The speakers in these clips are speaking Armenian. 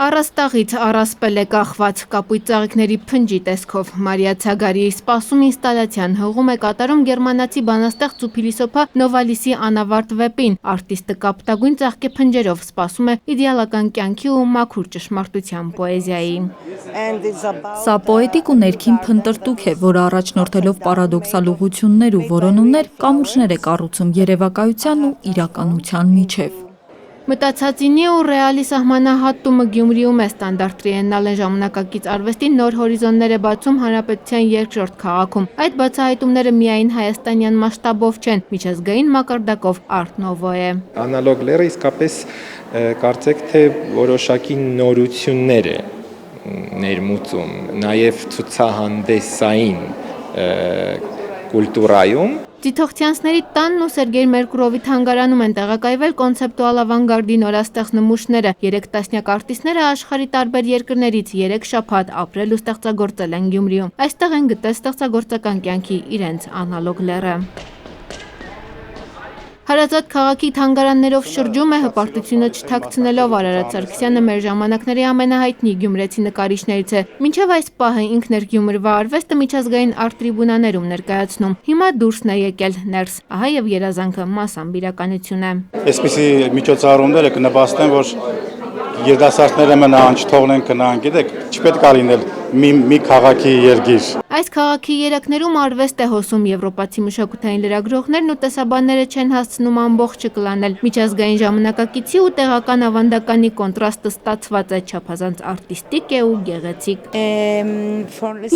Առաստաղից առասպել է կախված կապույտ ծաղիկների փնջի տեսքով Մարիա Ցագարիի սպասում ինստալացիան հողում է կատարում գերմանացի բանաստեղծ ու փիլիսոփա Նովալիսի անավարտ վեպին։ Արտիստը կապտագույն ծաղկե փնջերով սպասում է իդեալական կյանքի ու մաքուր ճշմարտության պոեզիայի։ Սա պոետիկ ու ներքին փնտրտուք է, որը առաջնորդելով պարադոքսալ ուղղություններ ու որոնումներ կամուրջներ է կառուցում երևակայության ու իրականության միջև։ Մտածածինի ու ռեալի սահմանահատումը Գյումրիում է ստանդարտ տրիեննալեն ժամանակակից արվեստի նոր հորիզոններ է բացում հանրապետության երկրորդ քաղաքում։ Այդ բացահայտումները միայն հայաստանյան մասշտաբով չեն, միջազգային մակարդակով Art Nouveau է։ Անալոգ լերը իսկապես կարծեք թե որոշակի նորություններ է ներմուծում, նաև ցուցահանդեսային կուլտուրայում։ Ձիթողցյանցների տանն ու Սերգեյ Մերկուրովի թանգարանում են տեղակայվել կոնցեպտուալ ավանգարդի նորաստեղծ նմուշները։ 3 տասնյակ արտիստները աշխարհի տարբեր երկրներից 3 շաբաթ ապրել ու ստեղծագործել են Գյումրիում։ Այստեղ են գտել ստեղծագործական կյանքի իրենց անալոգ լերը։ Հարազատ քաղաքի թանգարաններով շրջում է հպարտությունը չթաքցնելով Արարատ Սարգսյանը մեր ժամանակների ամենահայտնի գյումրեցի նկարիչներից է։ Մինչև այս պահը ինքն էր Գյումրվա արվեստը միջազգային արտ-տրիբունաներում ներկայացնում։ Հիմա դուրսն է եկել ներս, ահա եւ երազանքը մասամբ իրականություն է։ Այսպիսի միջոցառումները կնպաստեն, որ երիտասարդները մնան, չթողնեն գնան, գիտեք, չպետք է լինել մի քաղաքի երգիր։ Այս քաղաքի երակներում արվեստ է հոսում եվրոպացի մշակութային լրագրողներն ու տեսաբանները չեն հասցնում ամբողջը կլանել։ Միջազգային ժամանակակիցի ու տեղական ավանդականի կոնտրաստը ստացված է, չափազանց արտիստիկ է ու գեղեցիկ։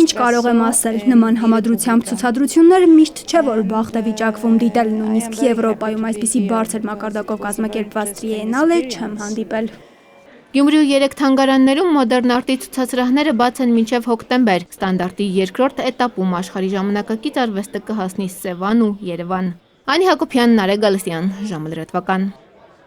Ինչ կարող եմ ասել, նման համադրությամբ ցուցադրությունները միշտ չէ, որ բախտ է վիճակվում դիտել, նույնիսկ Եվրոպայում այսպիսի բարձր մակարդակով կազմակերպված տրիենալե չեմ հանդիպել։ Գյումրիու 3 թանգարաններում մոդեռն արտի ցուցասրահները բաց են մինչև հոկտեմբեր։ Ստանդարտի երկրորդ էտապում աշխարհի ժամանակակից արվեստը կհասնի Սևան ու Երևան։ Անի Հակոբյան, Նարեկ Գալստյան, ժամը լրատվական։